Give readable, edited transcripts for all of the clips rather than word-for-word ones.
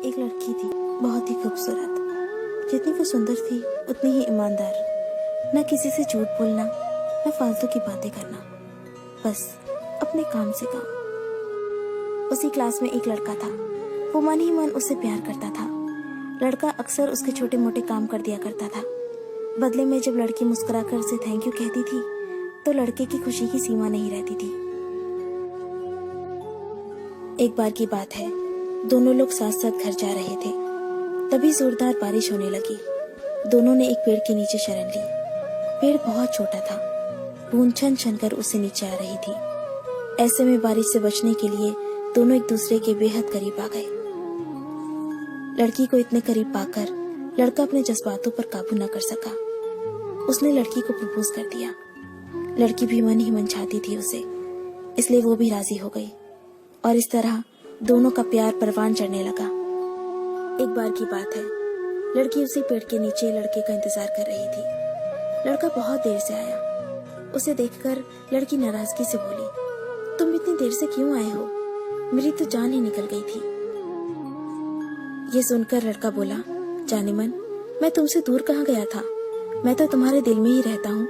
एक लड़की थी, बहुत ही खूबसूरत। जितनी वो सुंदर थी उतनी ही ईमानदार। ना किसी से झूठ बोलना, ना फालतू की बातें करना, बस अपने काम से काम। उसी क्लास में एक लड़का था। वो मन ही मन उससे प्यार करता था। लड़का अक्सर उसके छोटे मोटे काम कर दिया करता था। बदले में जब लड़की मुस्कुराकर उसे थैंक यू कहती थी तो लड़के की खुशी की सीमा नहीं रहती थी। एक बार की बात है, दोनों लोग साथ साथ घर जा रहे थे। तभी जोरदार बारिश होने लगी। दोनों ने एक पेड़ के नीचे शरण ली। पेड़ बहुत छोटा था, बूंद छन छन कर उससे नीचे आ रही थी। ऐसे में बारिश से बचने के लिए दोनों एक दूसरे के बेहद करीब आ गए। लड़की को इतने करीब पाकर लड़का अपने जज्बातों पर काबू न कर सका। उसने लड़की को प्रपोज कर दिया। लड़की भी मन ही मन चाहती थी उसे, इसलिए वो भी राजी हो गई और इस तरह दोनों का प्यार परवान चढ़ने लगा। एक बार की बात है, लड़की उसी पेड़ के नीचे लड़के का इंतजार कर रही थी। लड़का बहुत देर से आया। उसे देखकर लड़की नाराजगी से बोली, तुम इतनी देर से क्यों आए हो? मेरी तो जान ही निकल गई थी। ये सुनकर लड़का बोला, जाने मन, मैं तुमसे दूर कहाँ गया था? मैं तो तुम्हारे दिल में ही रहता हूँ।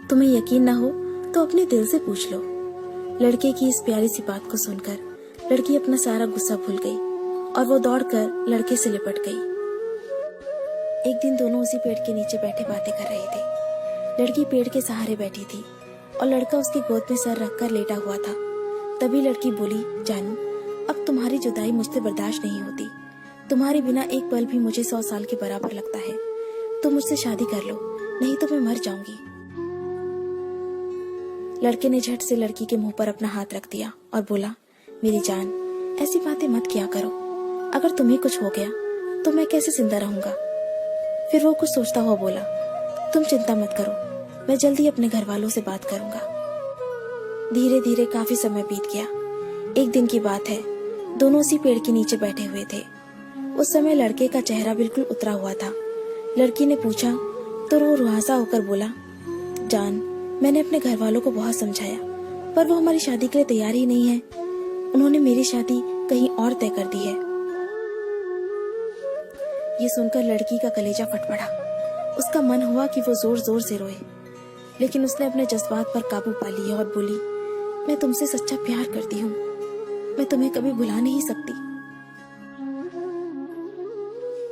तुम्हें यकीन ना हो तो अपने दिल से पूछ लो। लड़के की इस प्यारी सी बात को सुनकर लड़की अपना सारा गुस्सा भूल गई और वो दौड़कर लड़के से लिपट गई। एक दिन दोनों उसी पेड़ के नीचे बैठे बातें कर रहे थे। लड़की पेड़ के सहारे बैठी थी और लड़का उसकी गोद में सर रखकर लेटा हुआ था। तभी लड़की बोली, जानू, अब तुम्हारी जुदाई मुझसे बर्दाश्त नहीं होती। तुम्हारे बिना एक पल भी मुझे 100 साल के बराबर लगता है। तुम मुझसे शादी कर लो, नहीं तो मैं मर जाऊंगी। लड़के ने झट से लड़की के मुंह पर अपना हाथ रख दिया और बोला, मेरी जान, ऐसी बातें मत किया करो। अगर तुम्हें कुछ हो गया तो मैं कैसे जिंदा रहूंगा? फिर वो कुछ सोचता हुआ बोला, तुम चिंता मत करो, मैं जल्दी अपने घर वालों से बात करूंगा। धीरे धीरे काफी समय बीत गया। एक दिन की बात है, दोनों उसी पेड़ के नीचे बैठे हुए थे। उस समय लड़के का चेहरा बिल्कुल उतरा हुआ था। लड़की ने पूछा तो वो रुआसा होकर बोला, जान, मैंने अपने घर वालों को बहुत समझाया, पर वो हमारी शादी के लिए तैयार ही नहीं है। उन्होंने मेरी शादी कहीं और तय कर दी है। ये सुनकर लड़की का कलेजा फट पड़ा। उसका मन हुआ कि वो जोर जोर से रोए, लेकिन उसने अपने जज्बात पर काबू पा लिया और बोली, मैं तुमसे सच्चा प्यार करती हूँ। मैं तुम्हें कभी भुला नहीं सकती।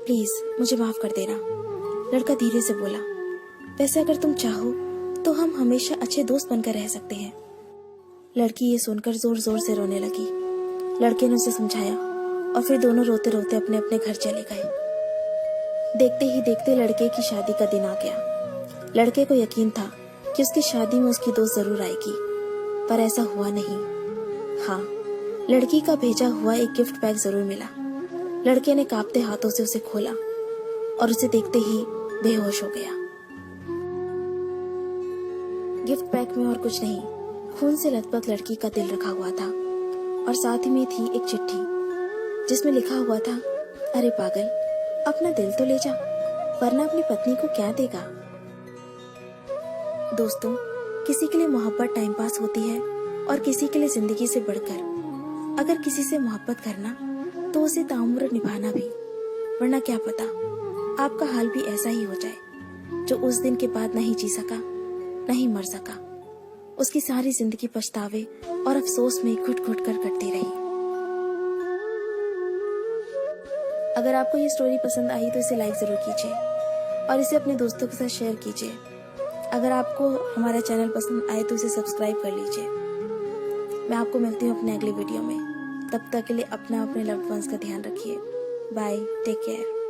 प्लीज मुझे माफ कर देना। लड़का धीरे से बोला, वैसे अगर तुम चाहो तो हम हमेशा अच्छे दोस्त बनकर रह सकते हैं। लड़की ये सुनकर जोर जोर से रोने लगी। लड़के ने उसे समझाया और फिर दोनों रोते रोते अपने अपने घर चले गए। देखते ही देखते लड़के की शादी का दिन आ गया। लड़के को यकीन था कि उसकी शादी में उसकी दोस्त जरूर आएगी, पर ऐसा हुआ नहीं। हाँ, लड़की का भेजा हुआ एक गिफ्ट पैक जरूर मिला। लड़के ने कांपते हाथों से उसे खोला और उसे देखते ही बेहोश हो गया। गिफ्ट पैक में और कुछ नहीं, खून से लथपथ लड़की का दिल रखा हुआ था और साथ ही में थी एक चिट्ठी जिसमें लिखा हुआ था, अरे पागल, अपना दिल तो ले जा, वरना अपनी पत्नी को क्या देगा। दोस्तों, किसी के लिए मोहब्बत टाइम पास होती है और किसी के लिए जिंदगी से बढ़कर। अगर किसी से मोहब्बत करना तो उसे ताउम्र निभाना भी, वरना क्या पता आपका हाल भी ऐसा ही हो जाए जो उस दिन के बाद नहीं जी सका, नहीं मर सका। उसकी सारी जिंदगी पछतावे और अफसोस में घुट घुट कर कटती रही। अगर आपको ये स्टोरी पसंद आई तो इसे लाइक जरूर कीजिए और इसे अपने दोस्तों के साथ शेयर कीजिए। अगर आपको हमारा चैनल पसंद आए तो इसे सब्सक्राइब कर लीजिए। मैं आपको मिलती हूँ अपने अगले वीडियो में। तब तक के लिए अपना अपने लव्ड वंस का ध्यान रखिए। Bye, take care.